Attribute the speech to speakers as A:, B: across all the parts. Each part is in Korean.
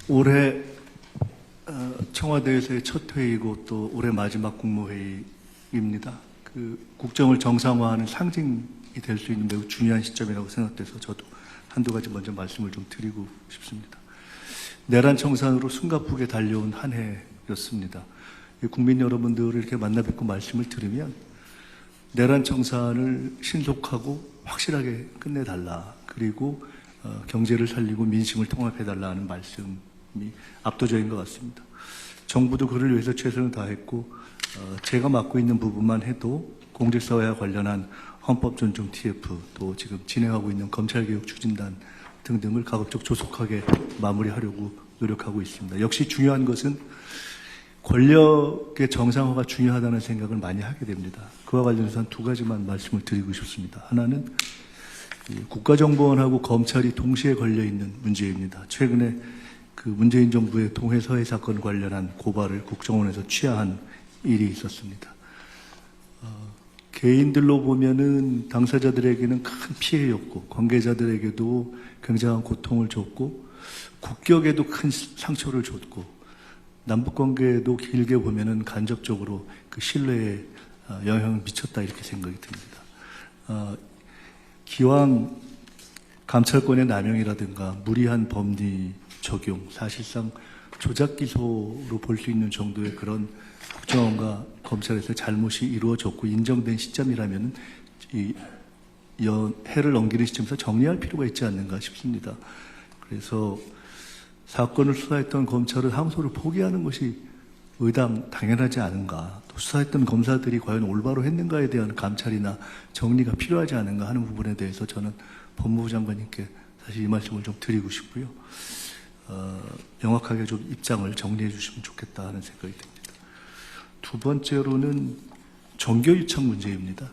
A: 올해 청와대에서의 첫 회의고 또 올해 마지막 국무회의입니다. 그 국정을 정상화하는 상징이 될 수 있는 매우 중요한 시점이라고 생각돼서 저도 한두 가지 먼저 말씀을 좀 드리고 싶습니다. 내란 청산으로 숨가쁘게 달려온 한 해였습니다. 국민 여러분들을 이렇게 만나 뵙고 말씀을 들으면 내란 청산을 신속하고 확실하게 끝내달라. 그리고 경제를 살리고 민심을 통합해달라 하는 말씀이 압도적인 것 같습니다. 정부도 그를 위해서 최선을 다했고 제가 맡고 있는 부분만 해도 공직사회와 관련한 헌법 존중 TF 또 지금 진행하고 있는 검찰개혁 추진단 등등을 가급적 조속하게 마무리하려고 노력하고 있습니다. 역시 중요한 것은 권력의 정상화가 중요하다는 생각을 많이 하게 됩니다. 그와 관련해서 한 두 가지만 말씀을 드리고 싶습니다. 하나는 국가정보원하고 검찰이 동시에 걸려있는 문제입니다. 최근에 그 문재인 정부의 동해서해 사건 관련한 고발을 국정원에서 취하한 일이 있었습니다. 개인들로 보면은 당사자들에게는 큰 피해였고 관계자들에게도 굉장한 고통을 줬고 국격에도 큰 상처를 줬고 남북관계도 길게 보면은 간접적으로 그 신뢰에 영향을 미쳤다 이렇게 생각이 듭니다. 기왕 감찰권의 남용이라든가 무리한 법리 적용, 사실상 조작 기소로 볼 수 있는 정도의 그런 국정원과 검찰에서 잘못이 이루어졌고 인정된 시점이라면 이 해를 넘기는 시점에서 정리할 필요가 있지 않는가 싶습니다. 그래서 사건을 수사했던 검찰은 항소를 포기하는 것이 당연하지 않은가, 또 수사했던 검사들이 과연 올바로 했는가에 대한 감찰이나 정리가 필요하지 않은가 하는 부분에 대해서 저는 법무부 장관님께 사실 이 말씀을 좀 드리고 싶고요. 명확하게 좀 입장을 정리해 주시면 좋겠다 하는 생각이 듭니다. 두 번째로는 종교유착 문제입니다.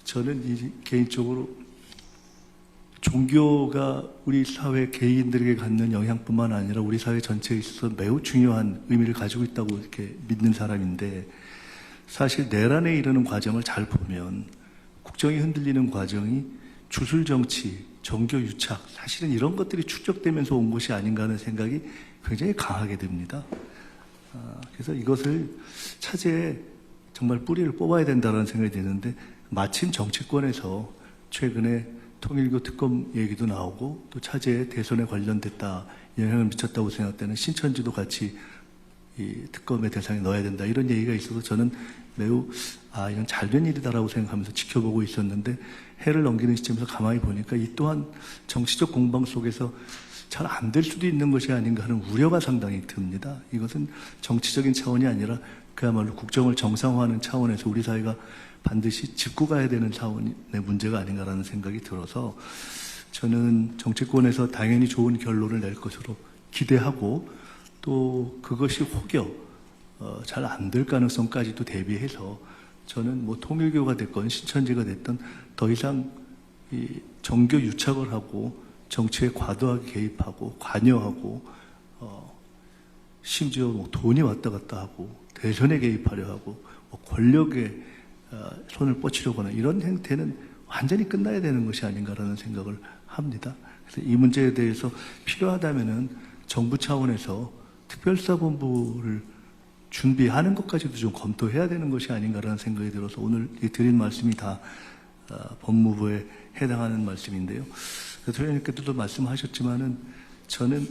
A: 저는 개인적으로 종교가 우리 사회 개인들에게 갖는 영향뿐만 아니라 우리 사회 전체에 있어서 매우 중요한 의미를 가지고 있다고 이렇게 믿는 사람인데, 사실 내란에 이르는 과정을 잘 보면 국정이 흔들리는 과정이 주술정치, 종교유착, 사실은 이런 것들이 축적되면서 온 것이 아닌가 하는 생각이 굉장히 강하게 듭니다. 그래서 이것을 차제에 정말 뿌리를 뽑아야 된다는 생각이 드는데, 마침 정치권에서 최근에 통일교 특검 얘기도 나오고 또 차제에 대선에 관련됐다, 영향을 미쳤다고 생각되는 신천지도 같이 이 특검의 대상에 넣어야 된다 이런 얘기가 있어서 저는 매우 이건 잘된 일이다라고 생각하면서 지켜보고 있었는데, 해를 넘기는 시점에서 가만히 보니까 이 또한 정치적 공방 속에서 잘 안 될 수도 있는 것이 아닌가 하는 우려가 상당히 듭니다. 이것은 정치적인 차원이 아니라 그야말로 국정을 정상화하는 차원에서 우리 사회가 반드시 짚고 가야 되는 차원의 문제가 아닌가라는 생각이 들어서 저는 정치권에서 당연히 좋은 결론을 낼 것으로 기대하고, 또 그것이 혹여 잘 안 될 가능성까지도 대비해서 저는 뭐 통일교가 됐건 신천지가 됐든 더 이상 이 정교 유착을 하고 정치에 과도하게 개입하고 관여하고 심지어 뭐 돈이 왔다 갔다 하고 대선에 개입하려 하고 권력에 손을 뻗치려고 하는 이런 행태는 완전히 끝나야 되는 것이 아닌가라는 생각을 합니다. 그래서 이 문제에 대해서 필요하다면은 정부 차원에서 특별수사본부를 준비하는 것까지도 좀 검토해야 되는 것이 아닌가라는 생각이 들어서 오늘 드린 말씀이 다 법무부에 해당하는 말씀인데요. 대통령님께서도 말씀하셨지만은 저는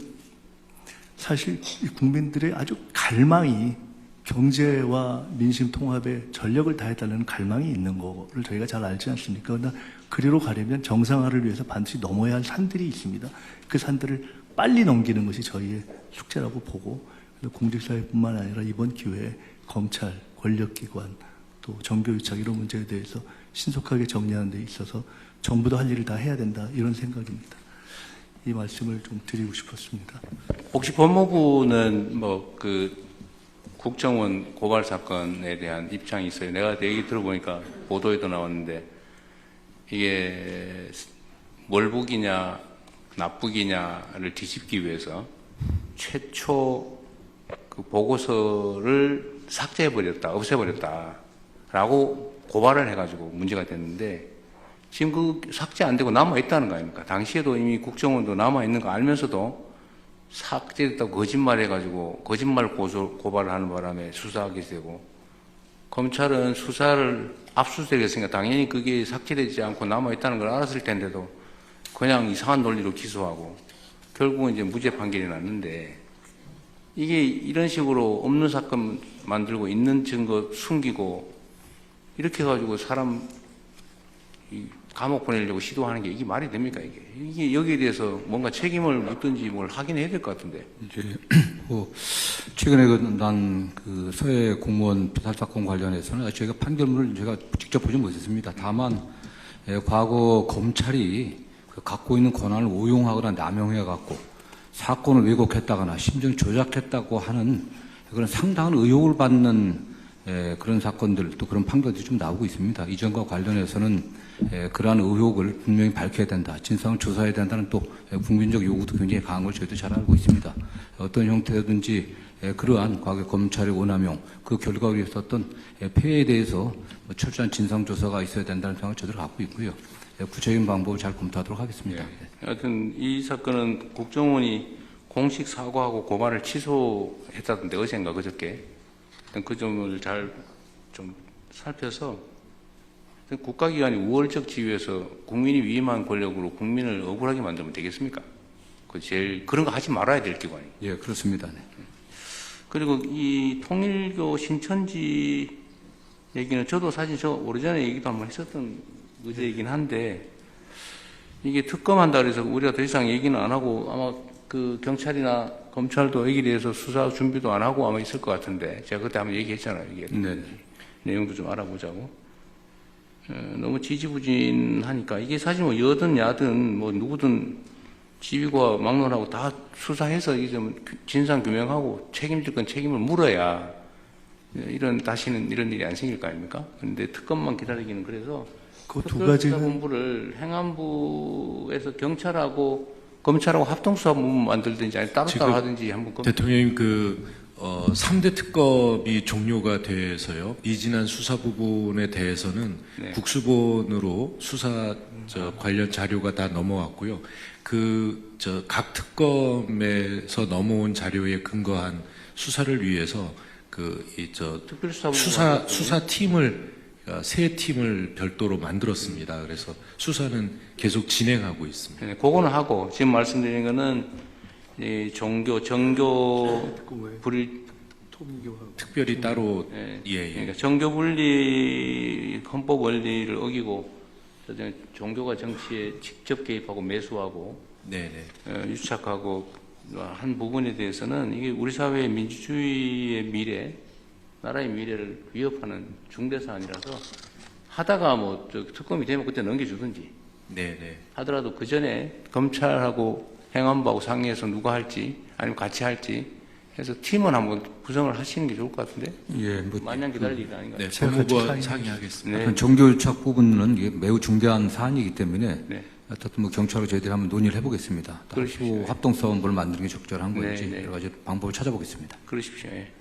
A: 사실 국민들의 아주 갈망이 경제와 민심 통합에 전력을 다해달라는 갈망이 있는 거를 저희가 잘 알지 않습니까? 그러나 그리로 가려면 정상화를 위해서 반드시 넘어야 할 산들이 있습니다. 그 산들을 빨리 넘기는 것이 저희의 숙제라고 보고, 공직사회뿐만 아니라 이번 기회에 검찰, 권력기관, 또 정교유착 이런 문제에 대해서 신속하게 정리하는 데 있어서 정부도 할 일을 다 해야 된다 이런 생각입니다. 이 말씀을 좀 드리고 싶었습니다.
B: 혹시 법무부는 국정원 고발 사건에 대한 입장이 있어요? 내가 얘기 들어보니까 보도에도 나왔는데 이게 월북이냐 납북이냐를 뒤집기 위해서 최초 그 보고서를 삭제해버렸다, 없애버렸다라고 고발을 해가지고 문제가 됐는데, 지금 그 삭제 안 되고 남아있다는 거 아닙니까? 당시에도 이미 국정원도 남아있는 거 알면서도 삭제됐다고 거짓말해가지고 거짓말 고발을 하는 바람에 수사하게 되고, 검찰은 수사를 압수수색했으니까 당연히 그게 삭제되지 않고 남아있다는 걸 알았을 텐데도 그냥 이상한 논리로 기소하고 결국은 이제 무죄 판결이 났는데, 이게 이런 식으로 없는 사건 만들고 있는 증거 숨기고 이렇게 해가지고 사람 감옥 보내려고 시도하는 게 이게 말이 됩니까? 이게 여기에 대해서 뭔가 책임을 묻든지 뭘 하긴 해야 될 것 같은데.
C: 이제 최근에 난 서해 공무원 피살 사건 관련해서는 저희가 판결문을 제가 직접 보지 못했습니다. 다만 과거 검찰이 갖고 있는 권한을 오용하거나 남용해 갖고 사건을 왜곡했다거나 심지어 조작했다고 하는 그런 상당한 의혹을 받는 그런 사건들, 또 그런 판결들이 좀 나오고 있습니다. 이전과 관련해서는 그러한 의혹을 분명히 밝혀야 된다, 진상을 조사해야 된다는 또 국민적 요구도 굉장히 강한 걸 저희도 잘 알고 있습니다. 어떤 형태든지 그러한 과거 검찰의 오남용, 그 결과로 있었던 폐해에 대해서 철저한 진상조사가 있어야 된다는 생각을 저희도 갖고 있고요. 구체적인 방법을 잘 검토하도록 하겠습니다.
B: 하여튼 이 사건은 국정원이 공식 사과하고 고발을 취소했다던데, 어젠가 그저께. 그 점을 잘 좀 살펴서 국가기관이 우월적 지위에서 국민이 위임한 권력으로 국민을 억울하게 만들면 되겠습니까? 그 제일 그런 거 하지 말아야 될 기관이.
C: 예, 그렇습니다. 네.
B: 그리고 이 통일교 신천지 얘기는 저도 사실 오래전에 얘기도 한번 했었던 의제이긴 한데, 이게 특검한다 그래서 우리가 더 이상 얘기는 안 하고 아마 그 경찰이나 검찰도 여기에 대해서 수사 준비도 안 하고 아마 있을 것 같은데, 제가 그때 한번 얘기했잖아요. 이게
C: 네.
B: 내용도 좀 알아보자고. 너무 지지부진하니까 이게 사실 뭐 여든 야든 뭐 누구든 지휘과 막론하고 다 수사해서 이게 좀 진상 규명하고 책임질 건 책임을 물어야 다시는 이런 일이 안 생길 거 아닙니까? 그런데 특검만 기다리기는 그래서
A: 그 두 가지는
B: 특별수사본부를 행안부에서 경찰하고 검찰하고 합동수사본부 만들든지 아니 따로따로 하든지 한번
D: 대통령님 3대 특검이 종료가 돼서요. 미진한 수사 부분에 대해서는
B: 네.
D: 국수본으로 수사 관련 자료가 다 넘어왔고요. 각 특검에서 넘어온 자료에 근거한 수사를 위해서
B: 특별수사본부
D: 수사팀을 세 팀을 별도로 만들었습니다. 그래서 수사는 계속 진행하고 있습니다.
B: 네, 그거는 하고 지금 말씀드린 거는 이 정교 분리
D: 특별히 따로
B: 그러니까 정교 분리 헌법 원리를 어기고 종교가 정치에 직접 개입하고 매수하고
D: 네네.
B: 유착하고 한 부분에 대해서는 이게 우리 사회의 민주주의의 미래, 나라의 미래를 위협하는 중대 사안이라서 하다가 뭐 특검이 되면 그때 넘겨주든지
D: 네네.
B: 하더라도 그 전에 검찰하고 행안부하고 상의해서 누가 할지 아니면 같이 할지 해서 팀은 한번 구성을 하시는 게 좋을 것 같은데.
C: 예,
B: 마냥 기다릴 일이 아닌가요?
D: 네, 법무부와 상의하겠습니다.
B: 네.
C: 정교유착 부분은 이게 매우 중대한 사안이기 때문에
B: 네.
C: 어떻든 뭐 경찰로 저희들이 한번 논의를 해보겠습니다.
B: 그러십시오.
C: 합동사원부를 만드는 게 적절한 건지
B: 네, 네.
C: 여러 가지 방법을 찾아보겠습니다.
B: 그러십시오. 예.